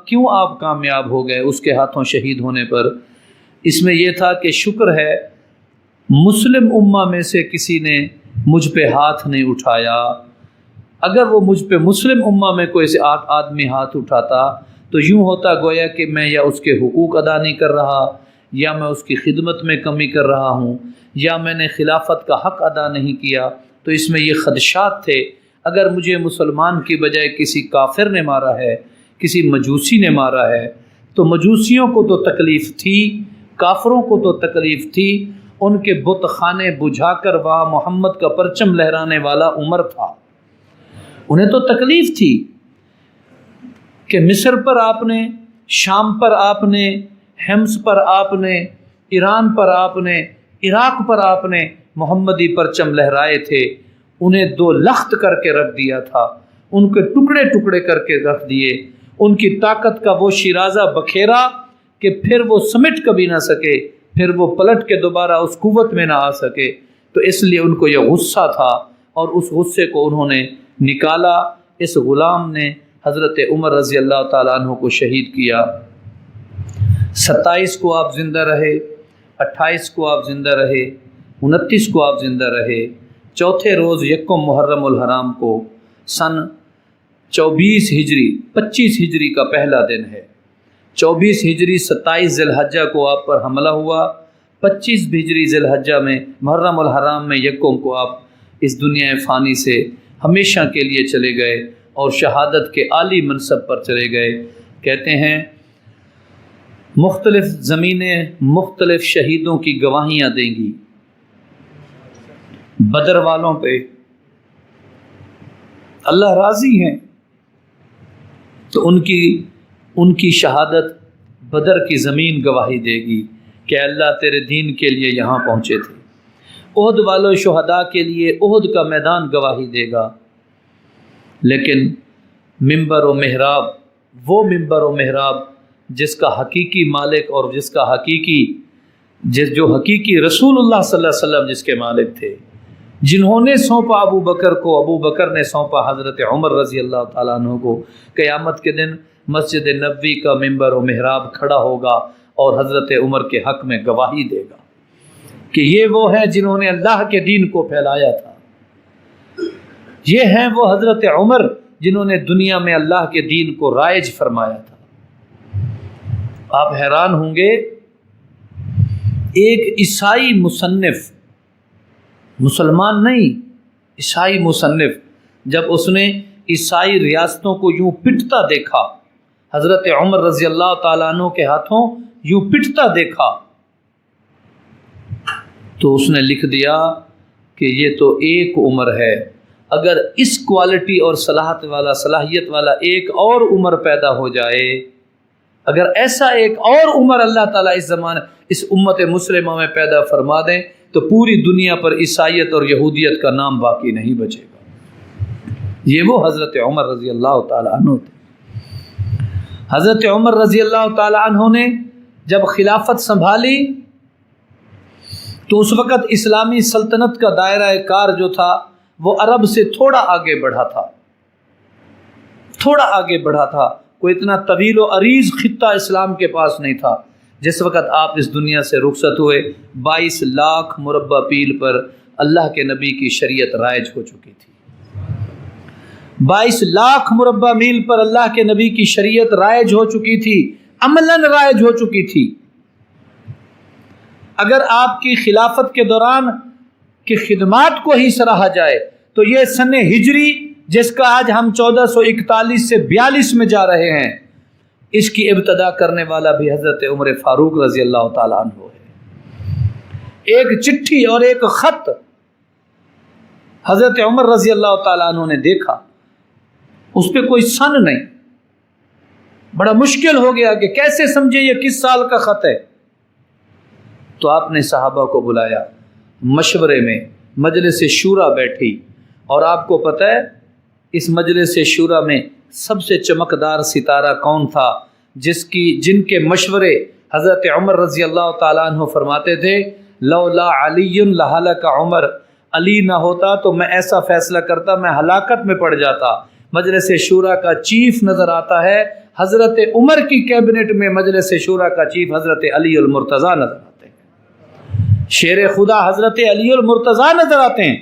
کیوں آپ کامیاب ہو گئے اس کے ہاتھوں شہید ہونے پر؟ اس میں یہ تھا کہ شکر ہے مسلم امہ میں سے کسی نے مجھ پہ ہاتھ نہیں اٹھایا. اگر وہ مجھ پہ مسلم امہ میں کوئی سے آدمی ہاتھ اٹھاتا تو یوں ہوتا گویا کہ میں یا اس کے حقوق ادا نہیں کر رہا، یا میں اس کی خدمت میں کمی کر رہا ہوں، یا میں نے خلافت کا حق ادا نہیں کیا. تو اس میں یہ خدشات تھے. اگر مجھے مسلمان کی بجائے کسی کافر نے مارا ہے، کسی مجوسی نے مارا ہے، تو مجوسیوں کو تو تکلیف تھی، کافروں کو تو تکلیف تھی. ان کے بت خانے بجھا کر وہاں محمد کا پرچم لہرانے والا عمر تھا، انہیں تو تکلیف تھی کہ مصر پر آپ نے، شام پر آپ نے، حمص پر آپ نے، ایران پر آپ نے، عراق پر آپ نے محمدی پرچم لہرائے تھے. انہیں دو لخت کر کے رکھ دیا تھا، ان کے ٹکڑے ٹکڑے کر کے رکھ دیے. ان کی طاقت کا وہ شیرازہ بکھیرا کہ پھر وہ سمٹ کبھی نہ سکے، پھر وہ پلٹ کے دوبارہ اس قوت میں نہ آ سکے. تو اس لیے ان کو یہ غصہ تھا اور اس غصے کو انہوں نے نکالا. اس غلام نے حضرت عمر رضی اللہ تعالیٰ عنہ کو شہید کیا. 27 کو آپ زندہ رہے، 28 کو آپ زندہ رہے، 29 کو آپ زندہ رہے. چوتھے روز یکم محرم الحرام کو سن 24 ہجری 25 ہجری کا پہلا دن ہے. 24 ہجری 27 ذی الحجہ کو آپ پر حملہ ہوا. 25 ہجری ذی الحجہ میں محرم الحرام میں یکم کو آپ اس دنیا فانی سے ہمیشہ کے لیے چلے گئے اور شہادت کے عالی منصب پر چلے گئے. کہتے ہیں مختلف زمینیں مختلف شہیدوں کی گواہیاں دیں گی. بدر والوں پہ اللہ راضی ہیں تو ان کی شہادت بدر کی زمین گواہی دے گی کہ اللہ تیرے دین کے لیے یہاں پہنچے تھے. احد والوں شہداء کے لیے احد کا میدان گواہی دے گا. لیکن ممبر و محراب، وہ ممبر و محراب جس کا حقیقی مالک اور جو حقیقی رسول اللہ صلی اللہ علیہ وسلم جس کے مالک تھے، جنہوں نے سونپا ابو بکر کو، ابو بکر نے سونپا حضرت عمر رضی اللہ تعالیٰ عنہ کو. قیامت کے دن مسجد نبوی کا ممبر و محراب کھڑا ہوگا اور حضرت عمر کے حق میں گواہی دے گا کہ یہ وہ ہیں جنہوں نے اللہ کے دین کو پھیلایا تھا. یہ ہیں وہ حضرت عمر جنہوں نے دنیا میں اللہ کے دین کو رائج فرمایا تھا. آپ حیران ہوں گے، ایک عیسائی مصنف، مسلمان نہیں، عیسائی مصنف، جب اس نے عیسائی ریاستوں کو یوں پٹتا دیکھا، حضرت عمر رضی اللہ تعالیٰ عنہ کے ہاتھوں یوں پٹتا دیکھا، تو اس نے لکھ دیا کہ یہ تو ایک عمر ہے. اگر اس کوالٹی اور صلاحیت والا ایک اور عمر پیدا ہو جائے، اگر ایسا ایک اور عمر اللہ تعالیٰ اس زمانے اس امت مسلمہ میں پیدا فرما دیں تو پوری دنیا پر عیسائیت اور یہودیت کا نام باقی نہیں بچے گا. یہ وہ حضرت عمر رضی اللہ تعالیٰ عنہ تھے. حضرت عمر رضی اللہ تعالیٰ عنہ نے جب خلافت سنبھالی تو اس وقت اسلامی سلطنت کا دائرہ کار جو تھا وہ عرب سے تھوڑا آگے بڑھا تھا. کوئی اتنا طویل و عریض خطہ اسلام کے پاس نہیں تھا. جس وقت آپ اس دنیا سے رخصت ہوئے 22 لاکھ مربع پیل پر اللہ کے نبی کی شریعت رائج ہو چکی تھی. 22 لاکھ مربع میل پر اللہ کے نبی کی شریعت رائج ہو چکی تھی، عملاً رائج ہو چکی تھی. اگر آپ کی خلافت کے دوران کی خدمات کو ہی سراہا جائے تو یہ سن ہجری جس کا آج ہم 1441 سے 42 میں جا رہے ہیں، اس کی ابتدا کرنے والا بھی حضرت عمر فاروق رضی اللہ تعالیٰ عنہ ہے. ایک چٹھی اور ایک خط حضرت عمر رضی اللہ تعالیٰ عنہ نے دیکھا، اس پہ کوئی سن نہیں. بڑا مشکل ہو گیا کہ کیسے سمجھے یہ کس سال کا خط ہے. تو آپ نے صحابہ کو بلایا، مشورے میں مجلس شورا بیٹھی، اور آپ کو پتہ ہے اس مجلس شورا میں سب سے چمکدار ستارہ کون تھا؟ جن کے مشورے حضرت عمر رضی اللہ تعالیٰ عنہ فرماتے تھے لولا علی لہلک عمر، علی نہ ہوتا تو میں ایسا فیصلہ کرتا میں ہلاکت میں پڑ جاتا. مجلس شورا کا چیف نظر آتا ہے، حضرت عمر کی کیبنٹ میں مجلس شورا کا چیف حضرت علی المرتضیٰ نظر آتے ہیں، شیر خدا حضرت علی المرتضیٰ نظر آتے ہیں۔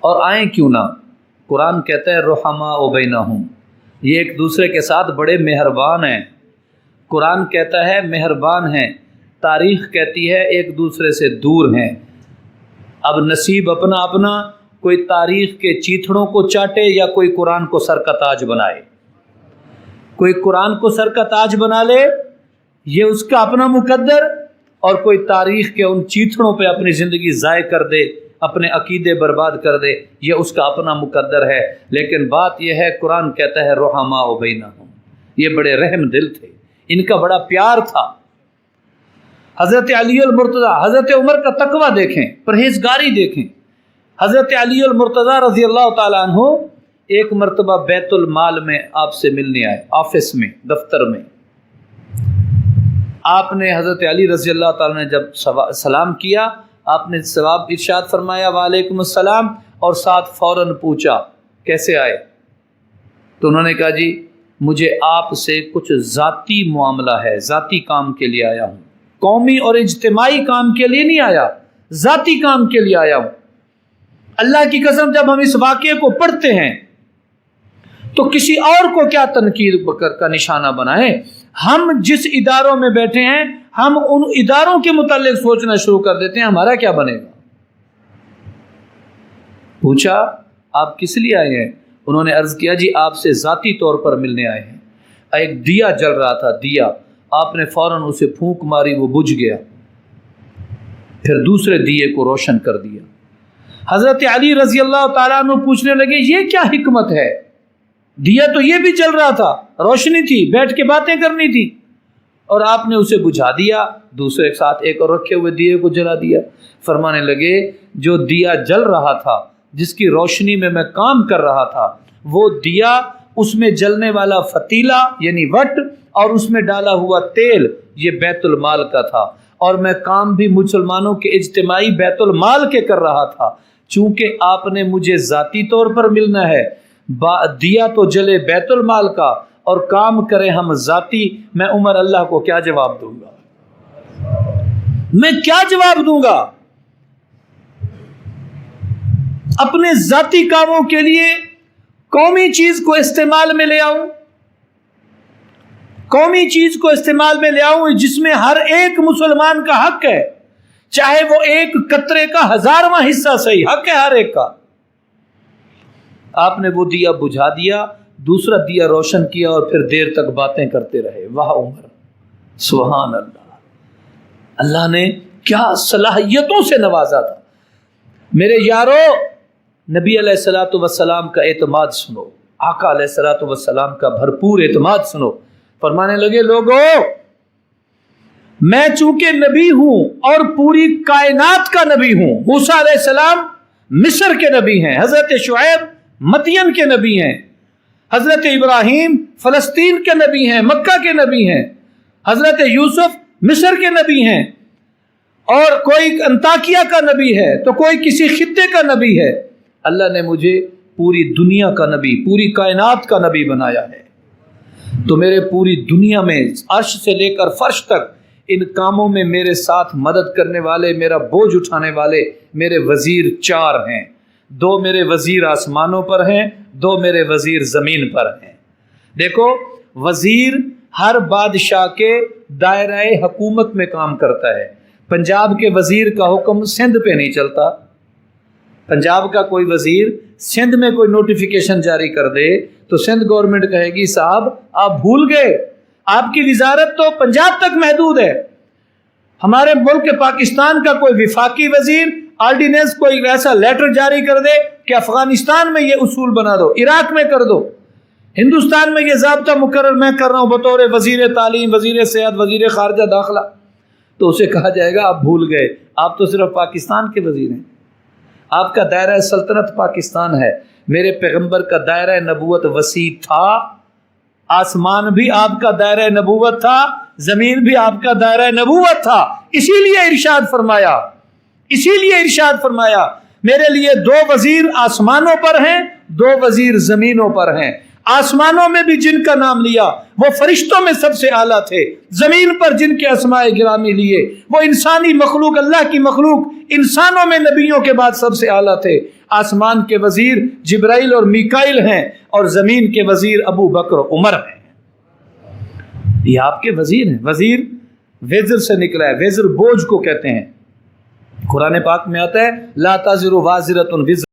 اور آئیں کیوں نہ، قرآن کہتا ہے رحماء بینہم، یہ ایک دوسرے کے ساتھ بڑے مہربان ہیں۔ قرآن کہتا ہے مہربان ہیں، تاریخ کہتی ہے ایک دوسرے سے دور ہیں۔ اب نصیب اپنا اپنا، کوئی تاریخ کے چیتڑوں کو چاٹے یا کوئی قرآن کو سر کا تاج بنائے۔ کوئی قرآن کو سر کا تاج بنا لے، یہ اس کا اپنا مقدر، اور کوئی تاریخ کے ان چیتڑوں پہ اپنی زندگی ضائع کر دے، اپنے عقیدے برباد کر دے، یہ اس کا اپنا مقدر ہے۔ لیکن بات یہ ہے، قرآن کہتا ہے رحماء بینہم، یہ بڑے رحم دل تھے، ان کا بڑا پیار تھا۔ حضرت علی المرتضیٰ، حضرت عمر کا تقویٰ دیکھیں، پرہیزگاری دیکھیں۔ حضرت علی المرتضیٰ رضی اللہ تعالیٰ عنہ ایک مرتبہ بیت المال میں آپ سے ملنے آئے، آفس میں، دفتر میں۔ آپ نے حضرت علی رضی اللہ تعالیٰ نے جب سلام کیا، آپ نے ثواب ارشاد فرمایا وعلیکم السلام، اور ساتھ فوراً پوچھا کیسے آئے؟ تو انہوں نے کہا جی مجھے آپ سے کچھ ذاتی معاملہ ہے، ذاتی کام کے لیے آیا ہوں، قومی اور اجتماعی کام کے لیے نہیں آیا، ذاتی کام کے لیے آیا ہوں۔ اللہ کی قسم جب ہم اس واقعے کو پڑھتے ہیں تو کسی اور کو کیا تنقید کا نشانہ بنائیں، ہم جس اداروں میں بیٹھے ہیں ہم ان اداروں کے متعلق سوچنا شروع کر دیتے ہیں ہمارا کیا بنے گا۔ پوچھا آپ کس لیے آئے ہیں؟ انہوں نے عرض کیا جی آپ سے ذاتی طور پر ملنے آئے ہیں۔ ایک دیا جل رہا تھا، دیا، آپ نے فوراً اسے پھونک ماری، وہ بجھ گیا، پھر دوسرے دیے کو روشن کر دیا۔ حضرت علی رضی اللہ تعالیٰ عنہ پوچھنے لگے یہ کیا حکمت ہے؟ دیا تو یہ بھی جل رہا تھا، روشنی تھی، بیٹھ کے باتیں کرنی تھی، اور آپ نے اسے بجھا دیا، دوسرے کے ساتھ ایک اور رکھے ہوئے دیے کو جلا دیا۔ فرمانے لگے جو دیا جل رہا تھا، جس کی روشنی میں میں کام کر رہا تھا، وہ دیا، اس میں جلنے والا فتیلہ یعنی وٹ، اور اس میں ڈالا ہوا تیل، یہ بیت المال کا تھا، اور میں کام بھی مسلمانوں کے اجتماعی بیت المال کے کر رہا تھا۔ چونکہ آپ نے مجھے ذاتی طور پر ملنا ہے، دیا تو جلے بیت المال کا اور کام کرے ہم ذاتی، میں عمر اللہ کو کیا جواب دوں گا؟ میں کیا جواب دوں گا؟ اپنے ذاتی کاموں کے لیے قومی چیز کو استعمال میں لے آؤں، قومی چیز کو استعمال میں لے آؤں جس میں ہر ایک مسلمان کا حق ہے، چاہے وہ ایک قطرے کا 1000واں حصہ صحیح، حق ہے ہر ایک کا۔ آپ نے وہ دیا بجھا دیا، دوسرا دیا روشن کیا، اور پھر دیر تک باتیں کرتے رہے۔ واہ عمر، سبحان اللہ، اللہ نے کیا صلاحیتوں سے نوازا تھا۔ میرے یارو، نبی علیہ الصلوۃ والسلام کا اعتماد سنو، آقا علیہ الصلوۃ والسلام کا بھرپور اعتماد سنو۔ فرمانے لگے لوگو، میں چونکہ نبی ہوں اور پوری کائنات کا نبی ہوں، موسیٰ علیہ السلام مصر کے نبی ہیں، حضرت شعیب مدین کے نبی ہیں، حضرت ابراہیم فلسطین کے نبی ہیں، مکہ کے نبی ہیں، حضرت یوسف مصر کے نبی ہیں، اور کوئی انطاکیہ کا نبی ہے تو کوئی کسی خطے کا نبی ہے۔ اللہ نے مجھے پوری دنیا کا نبی، پوری کائنات کا نبی بنایا ہے، تو میرے پوری دنیا میں عرش سے لے کر فرش تک ان کاموں میں میرے ساتھ مدد کرنے والے، میرا بوجھ اٹھانے والے میرے وزیر 4 ہیں، 2 میرے وزیر آسمانوں پر ہیں، 2 میرے وزیر زمین پر ہیں۔ دیکھو، وزیر ہر بادشاہ کے دائرہ حکومت میں کام کرتا ہے۔ پنجاب کے وزیر کا حکم سندھ پہ نہیں چلتا، پنجاب کا کوئی وزیر سندھ میں کوئی نوٹیفیکیشن جاری کر دے تو سندھ گورنمنٹ کہے گی صاحب آپ بھول گئے، آپ کی وزارت تو پنجاب تک محدود ہے۔ ہمارے ملک پاکستان کا کوئی وفاقی وزیر آرڈیننس کوئی ایسا لیٹر جاری کر دے کہ افغانستان میں یہ اصول بنا دو، عراق میں کر دو، ہندوستان میں یہ ضابطہ مقرر میں کر رہا ہوں بطور وزیر تعلیم، وزیر صحت، وزیر خارجہ داخلہ، تو اسے کہا جائے گا آپ بھول گئے، آپ تو صرف پاکستان کے وزیر ہیں، آپ کا دائرہ سلطنت پاکستان ہے۔ میرے پیغمبر کا دائرہ نبوت وسیع تھا، آسمان بھی آپ کا دائرہ نبوت تھا، زمین بھی آپ کا دائرہ نبوت تھا، اسی لیے ارشاد فرمایا میرے لیے 2 وزیر آسمانوں پر ہیں، دو وزیر زمینوں پر ہیں۔ آسمانوں میں بھی جن کا نام لیا وہ فرشتوں میں سب سے اعلیٰ تھے، زمین پر جن کے اسماء گرامی لیے وہ انسانی مخلوق، اللہ کی مخلوق انسانوں میں نبیوں کے بعد سب سے اعلیٰ تھے۔ آسمان کے وزیر جبرائیل اور میکائیل ہیں، اور زمین کے وزیر ابو بکر و عمر ہیں۔ یہ آپ کے وزیر ہیں۔ وزیر وزر سے نکلا ہے، وزر بوجھ کو کہتے ہیں۔ قرآن پاک میں آتا ہے لا تزر وازرۃ وزر